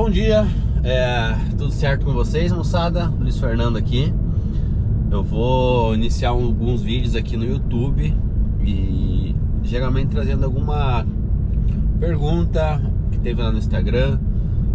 Bom dia, tudo certo com vocês, moçada? Luiz Fernando aqui. Eu vou iniciar alguns vídeos aqui no YouTube e geralmente trazendo alguma pergunta que teve lá no Instagram,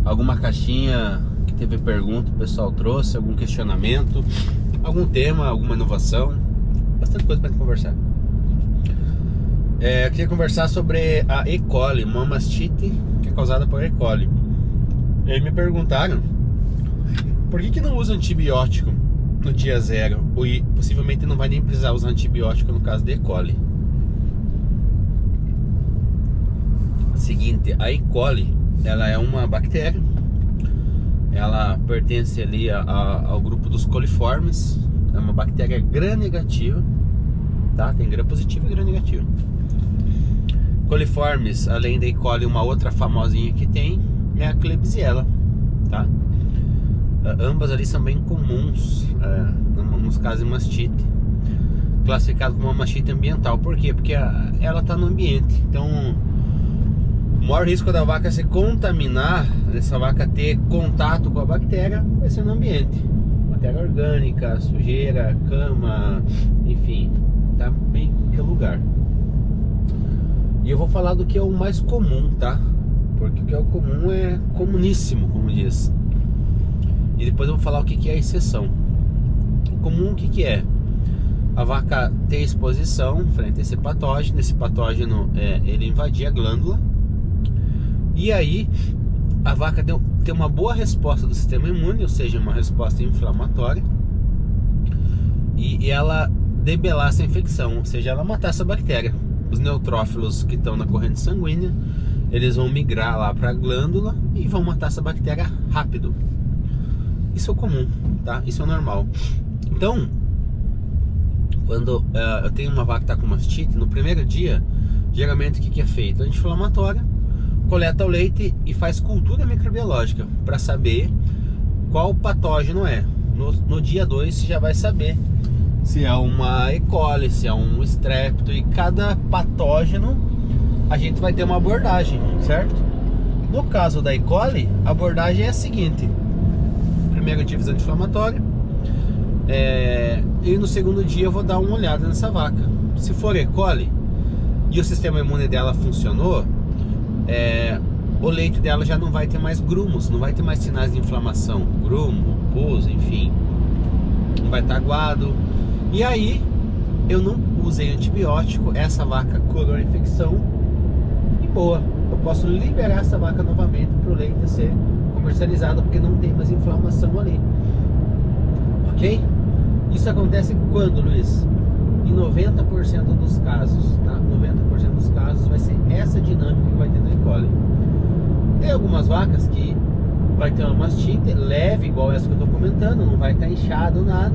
alguma caixinha que teve pergunta, o pessoal trouxe, algum questionamento, algum tema, alguma inovação, bastante coisa para conversar. Eu queria conversar sobre a E. coli, uma mastite que é causada por E. coli. E aí me perguntaram por que não usa antibiótico no dia zero, e possivelmente não vai nem precisar usar antibiótico no caso de E. coli. Seguinte, a E. coli, ela é uma bactéria, ela pertence ali ao grupo dos coliformes, é uma bactéria gram-negativa, tá? Tem gram positivo e gram negativo. Coliformes, além da E. coli, uma outra famosinha que tem é a Klebsiella, tá? Ambas ali são bem comuns nos casos de mastite, classificado como uma mastite ambiental. Por quê? Porque ela está no ambiente. Então, o maior risco da vaca se contaminar, dessa vaca ter contato com a bactéria, vai ser no ambiente. Matéria orgânica, sujeira, cama, enfim, tá bem em qualquer lugar. E eu vou falar do que é o mais comum, tá? Porque o que é o comum é comuníssimo, como diz. E depois eu vou falar o que é a exceção. O comum, o que é? A vaca ter exposição frente a esse patógeno. Esse patógeno, ele invadir a glândula. E aí, a vaca tem uma boa resposta do sistema imune, ou seja, uma resposta inflamatória. E ela debelar essa infecção, ou seja, ela matar essa bactéria. Os neutrófilos que estão na corrente sanguínea, eles vão migrar lá para a glândula e vão matar essa bactéria rápido. Isso é comum, tá? Isso é normal. Então, quando eu tenho uma vaca que está com mastite, no primeiro dia, geralmente o que é feito? Anti-inflamatória, coleta o leite e faz cultura microbiológica para saber qual patógeno é. No dia 2 você já vai saber se é uma E. coli, se é um estrepto, e cada patógeno a gente vai ter uma abordagem, certo? No caso da E. coli, a abordagem é a seguinte: primeiro dia fiz anti-inflamatório, e no segundo dia eu vou dar uma olhada nessa vaca. Se for E. coli e o sistema imune dela funcionou, o leite dela já não vai ter mais grumos, não vai ter mais sinais de inflamação, grumo, pus, enfim, não vai estar aguado. E aí eu não usei antibiótico, essa vaca curou a infecção e boa, eu posso liberar essa vaca novamente para o leite ser comercializado, porque não tem mais inflamação ali, ok? Isso acontece quando, Luiz? Em 90% dos casos, tá? 90% dos casos vai ser essa dinâmica que vai ter na E. coli. Tem algumas vacas que vai ter uma mastite leve, igual essa que eu estou comentando, não vai estar inchado, nada.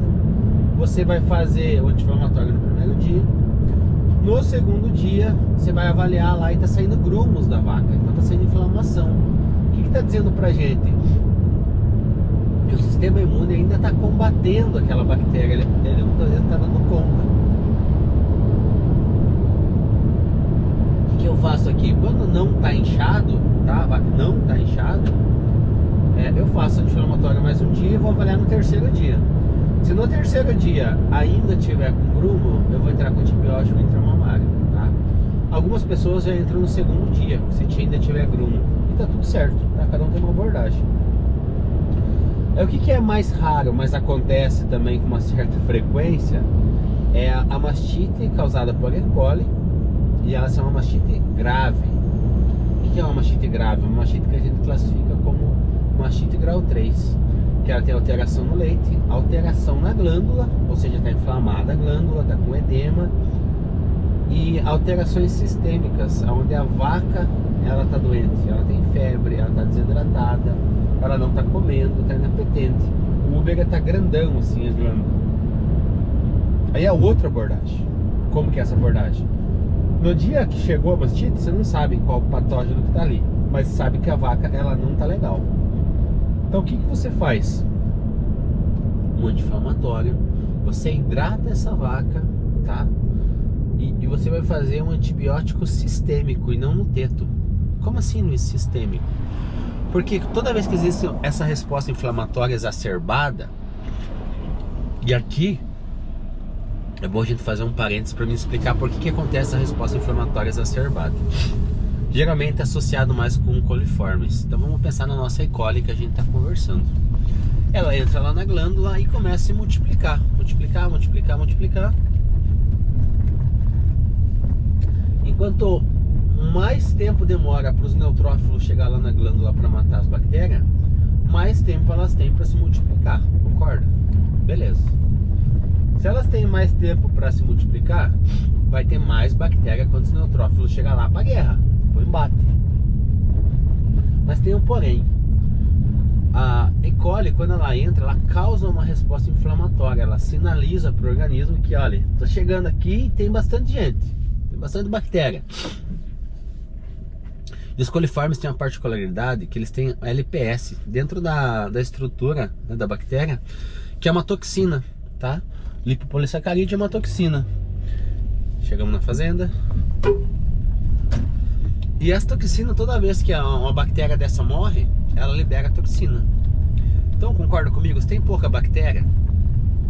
Você vai fazer o anti-inflamatório no primeiro dia. No segundo dia, você vai avaliar lá e está saindo grumos da vaca, então está saindo inflamação. O que está dizendo pra gente? Que o sistema imune ainda está combatendo aquela bactéria, ele não está dando conta. O que eu faço aqui? Quando não está inchado, tá? A vaca não está inchada, eu faço anti-inflamatório mais um dia e vou avaliar no terceiro dia. Se no terceiro dia ainda tiver com grumo, eu vou entrar com antibiótico intramamário, tá? Algumas pessoas já entram no segundo dia, se ainda tiver grumo. E tá tudo certo, tá? Cada um tem uma abordagem. O que é mais raro, mas acontece também com uma certa frequência, é a mastite causada por E. coli, e ela é uma mastite grave. O que é uma mastite grave? Uma mastite que a gente classifica como mastite grau 3. Que ela tem alteração no leite, alteração na glândula, ou seja, está inflamada a glândula, está com edema, e alterações sistêmicas, onde a vaca ela está doente, ela tem febre, ela está desidratada, ela não está comendo, está inapetente, o úmero está grandão assim a glândula. Aí é outra abordagem. Como que é essa abordagem? No dia que chegou a mastite, você não sabe qual patógeno que está ali, mas sabe que a vaca ela não está legal. Então o que você faz? Um anti-inflamatório, você hidrata essa vaca, tá? E você vai fazer um antibiótico sistêmico e não no teto. Como assim, Luiz, sistêmico? Porque toda vez que existe essa resposta inflamatória exacerbada, e aqui é bom a gente fazer um parênteses para me explicar por que acontece a resposta inflamatória exacerbada. Geralmente é associado mais com coliformes. Então vamos pensar na nossa E. coli que a gente está conversando. Ela entra lá na glândula e começa a se multiplicar. Multiplicar. Enquanto mais tempo demora para os neutrófilos chegar lá na glândula para matar as bactérias, mais tempo elas têm para se multiplicar, concorda? Beleza. Se elas têm mais tempo para se multiplicar, vai ter mais bactéria quando os neutrófilos chegar lá para a guerra, para o embate. Mas tem um porém. A E. coli, quando ela entra, ela causa uma resposta inflamatória. Ela sinaliza para o organismo que, olha, tô chegando aqui e tem bastante gente, tem bastante bactéria. E os coliformes têm uma particularidade que eles têm a LPS dentro da estrutura, né, da bactéria, que é uma toxina, tá? Lipopolissacarídeo é uma toxina. Chegamos na fazenda. E essa toxina, toda vez que uma bactéria dessa morre, ela libera toxina. Então, concorda comigo? Se tem pouca bactéria,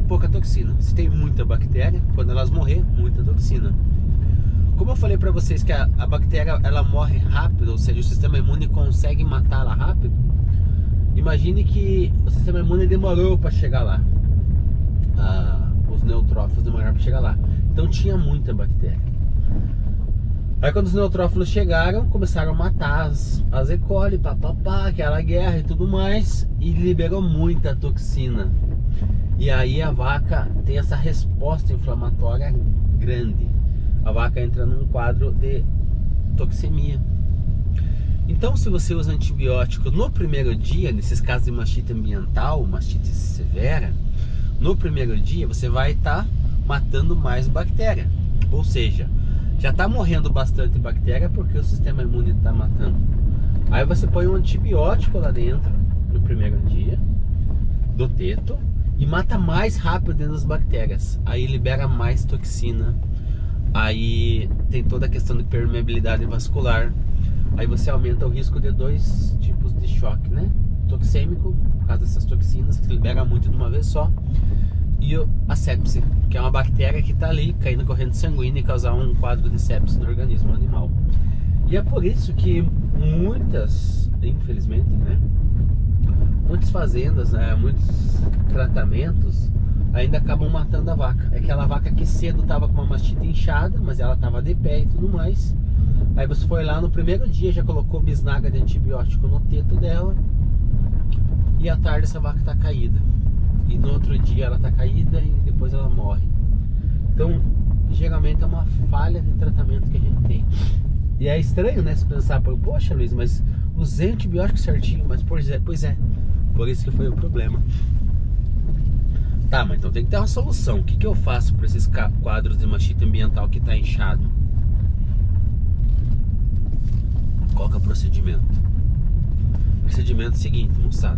pouca toxina. Se tem muita bactéria, quando elas morrer, muita toxina. Como eu falei pra vocês que a bactéria ela morre rápido, ou seja, o sistema imune consegue matá-la rápido, imagine que o sistema imune demorou para chegar lá. Os neutrófilos demoraram para chegar lá. Então tinha muita bactéria. Aí quando os neutrófilos chegaram, começaram a matar as E. coli, aquela guerra e tudo mais, e liberou muita toxina. E aí a vaca tem essa resposta inflamatória grande. A vaca entra num quadro de toxemia. Então, se você usa antibiótico no primeiro dia, nesses casos de mastite ambiental, mastite severa, no primeiro dia você vai estar matando mais bactéria. Ou seja, já está morrendo bastante bactéria porque o sistema imune está matando. Aí você põe um antibiótico lá dentro no primeiro dia do teto e mata mais rápido dentro das bactérias. Aí libera mais toxina. Aí tem toda a questão de permeabilidade vascular. Aí você aumenta o risco de dois tipos de choque, né? Toxêmico, por causa dessas toxinas que libera muito de uma vez só, e a sepse, que é uma bactéria que está ali caindo na corrente sanguínea e causar um quadro de sepse no organismo animal. E é por isso que muitas, infelizmente, né, muitas fazendas, né, muitos tratamentos ainda acabam matando a vaca. É aquela vaca que cedo estava com uma mastite inchada, mas ela estava de pé e tudo mais. Aí você foi lá no primeiro dia, já colocou bisnaga de antibiótico no teto dela, e à tarde essa vaca está caída. E no outro dia ela está caída e depois ela morre. Então, geralmente é uma falha de tratamento que a gente tem. E é estranho, né, se pensar, poxa Luiz, mas usei antibiótico certinho, mas pois é, por isso que foi o problema. Tá, mas então tem que ter uma solução. O que eu faço para esses quadros de mastite ambiental que está inchado? Qual que é o procedimento? O procedimento é o seguinte, moçada.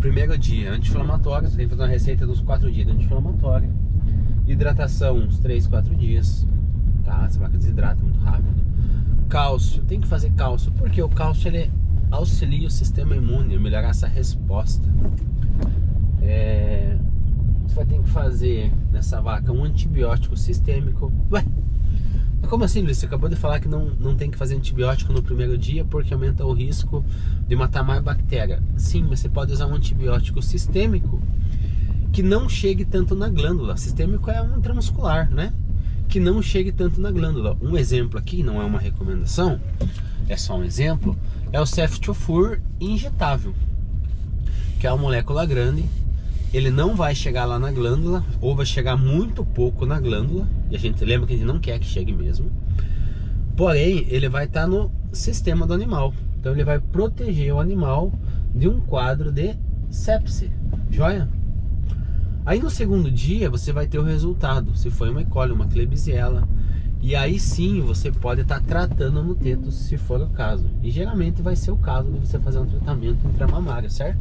Primeiro dia, anti-inflamatório. Você tem que fazer uma receita dos 4 dias de anti-inflamatório. Hidratação, uns 3, 4 dias. Tá? Essa vaca desidrata muito rápido. Cálcio, tem que fazer cálcio, porque o cálcio ele auxilia o sistema imune a melhorar essa resposta. Você vai ter que fazer nessa vaca um antibiótico sistêmico. Ué, mas como assim, Luiz? Você acabou de falar que não tem que fazer antibiótico no primeiro dia porque aumenta o risco de matar mais bactéria. Sim, mas você pode usar um antibiótico sistêmico que não chegue tanto na glândula. Sistêmico é um intramuscular, né? Que não chegue tanto na glândula. Um exemplo aqui, não é uma recomendação, é só um exemplo, é o Ceftiofur injetável, que é uma molécula grande. Ele não vai chegar lá na glândula, ou vai chegar muito pouco na glândula, e a gente lembra que a gente não quer que chegue mesmo. Porém, ele vai estar no sistema do animal. Então ele vai proteger o animal de um quadro de sepse. Joia? Aí no segundo dia você vai ter o resultado, se foi uma E. coli, uma Klebsiella. E aí sim você pode estar tratando no teto, se for o caso. E geralmente vai ser o caso de você fazer um tratamento intramamário, certo?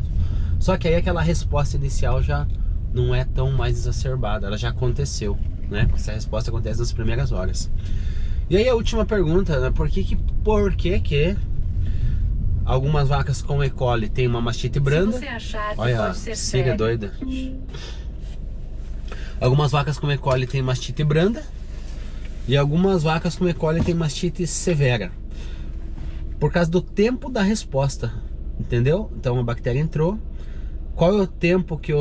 Só que aí aquela resposta inicial já não é tão mais exacerbada, ela já aconteceu, né? Essa resposta acontece nas primeiras horas. E aí a última pergunta, né? Por que Algumas vacas com E. coli tem uma mastite branda. Se você achar que olha, pode ser Siri é sério. doida. Algumas vacas com E. coli tem mastite branda. E algumas vacas com E. coli tem mastite severa. Por causa do tempo da resposta. Entendeu? Então a bactéria entrou. Qual é o tempo que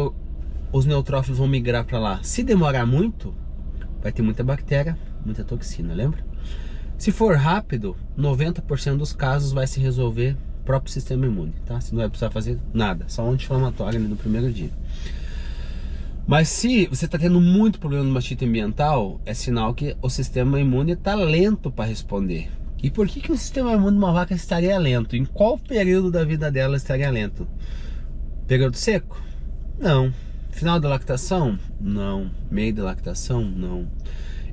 os neutrófilos vão migrar para lá? Se demorar muito, vai ter muita bactéria, muita toxina, lembra? Se for rápido, 90% dos casos vai se resolver próprio sistema imune, tá? Você não vai precisar fazer nada, só um anti-inflamatório ali no primeiro dia. Mas se você está tendo muito problema no mastite ambiental, é sinal que o sistema imune está lento para responder. E por que o sistema imune de uma vaca estaria lento? Em qual período da vida dela estaria lento? Período seco? Não. Final da lactação? Não. Meio da lactação? Não.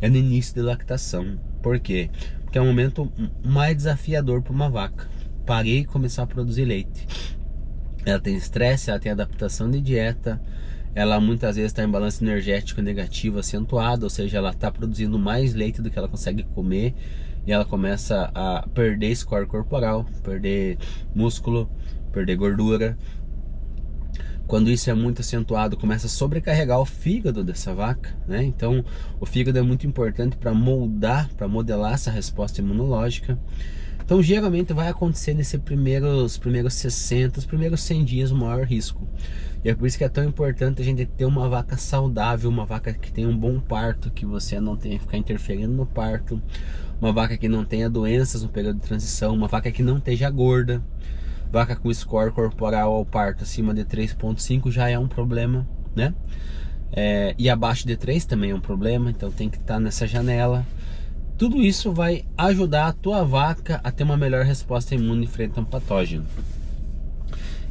É no início da lactação. Por quê? Porque é o momento mais desafiador para uma vaca. Parei e começar a produzir leite. Ela tem estresse, ela tem adaptação de dieta, ela muitas vezes está em balanço energético negativo acentuado, ou seja, ela está produzindo mais leite do que ela consegue comer e ela começa a perder score corporal, perder músculo, perder gordura. Quando isso é muito acentuado, começa a sobrecarregar o fígado dessa vaca, né? Então, o fígado é muito importante para moldar, para modelar essa resposta imunológica. Então, geralmente vai acontecer nesses primeiros 60, os primeiros 100 dias, o maior risco. E é por isso que é tão importante a gente ter uma vaca saudável, uma vaca que tenha um bom parto, que você não tenha que ficar interferindo no parto, uma vaca que não tenha doenças no período de transição, uma vaca que não esteja gorda. Vaca com score corporal ao parto acima de 3,5 já é um problema, né? E abaixo de 3 também é um problema, então tem que estar nessa janela. Tudo isso vai ajudar a tua vaca a ter uma melhor resposta imune frente a um patógeno.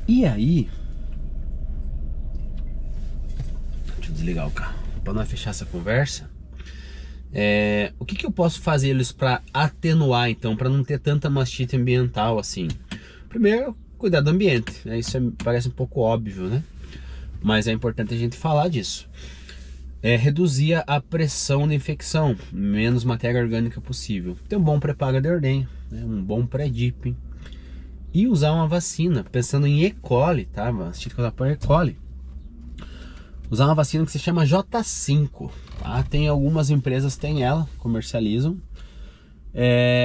E aí, deixa eu desligar o carro para não fechar essa conversa. O que eu posso fazer eles para atenuar, então, para não ter tanta mastite ambiental assim? Primeiro, cuidar do ambiente, né? Isso parece um pouco óbvio, né? Mas é importante a gente falar disso. Reduzir a pressão de infecção, menos matéria orgânica possível. Ter um bom preparo de ordenha, né? Um bom pré-dip. E usar uma vacina, pensando em E. coli, tá? Mastite por E. coli. Usar uma vacina que se chama J5, tá? Tem algumas empresas que têm ela, comercializam.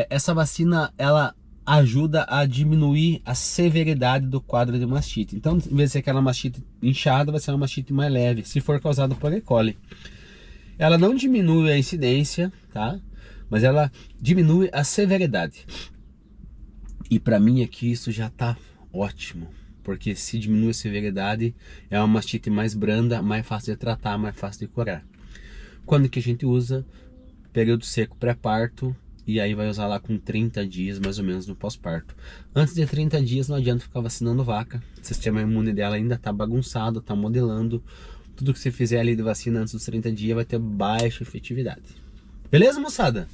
Essa vacina, ela ajuda a diminuir a severidade do quadro de mastite. Então, em vez de ser aquela mastite inchada, vai ser uma mastite mais leve, se for causada por E. coli. Ela não diminui a incidência, tá? Mas ela diminui a severidade. E para mim aqui isso já tá ótimo, porque se diminui a severidade, é uma mastite mais branda, mais fácil de tratar, mais fácil de curar. Quando que a gente usa? Período seco pré-parto. E aí vai usar lá com 30 dias mais ou menos no pós-parto. Antes de 30 dias não adianta ficar vacinando vaca. O sistema imune dela ainda está bagunçado, está modelando. Tudo que você fizer ali de vacina antes dos 30 dias vai ter baixa efetividade. Beleza, moçada?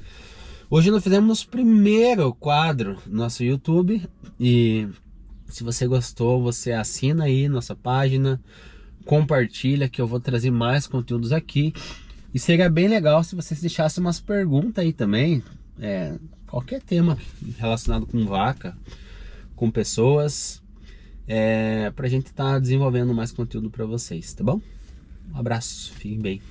Hoje nós fizemos o primeiro quadro no nosso YouTube. E se você gostou, você assina aí nossa página, compartilha que eu vou trazer mais conteúdos aqui. E seria bem legal se vocês deixassem umas perguntas aí também. Qualquer tema relacionado com vaca, com pessoas, pra gente estar desenvolvendo mais conteúdo para vocês, tá bom? Um abraço, fiquem bem.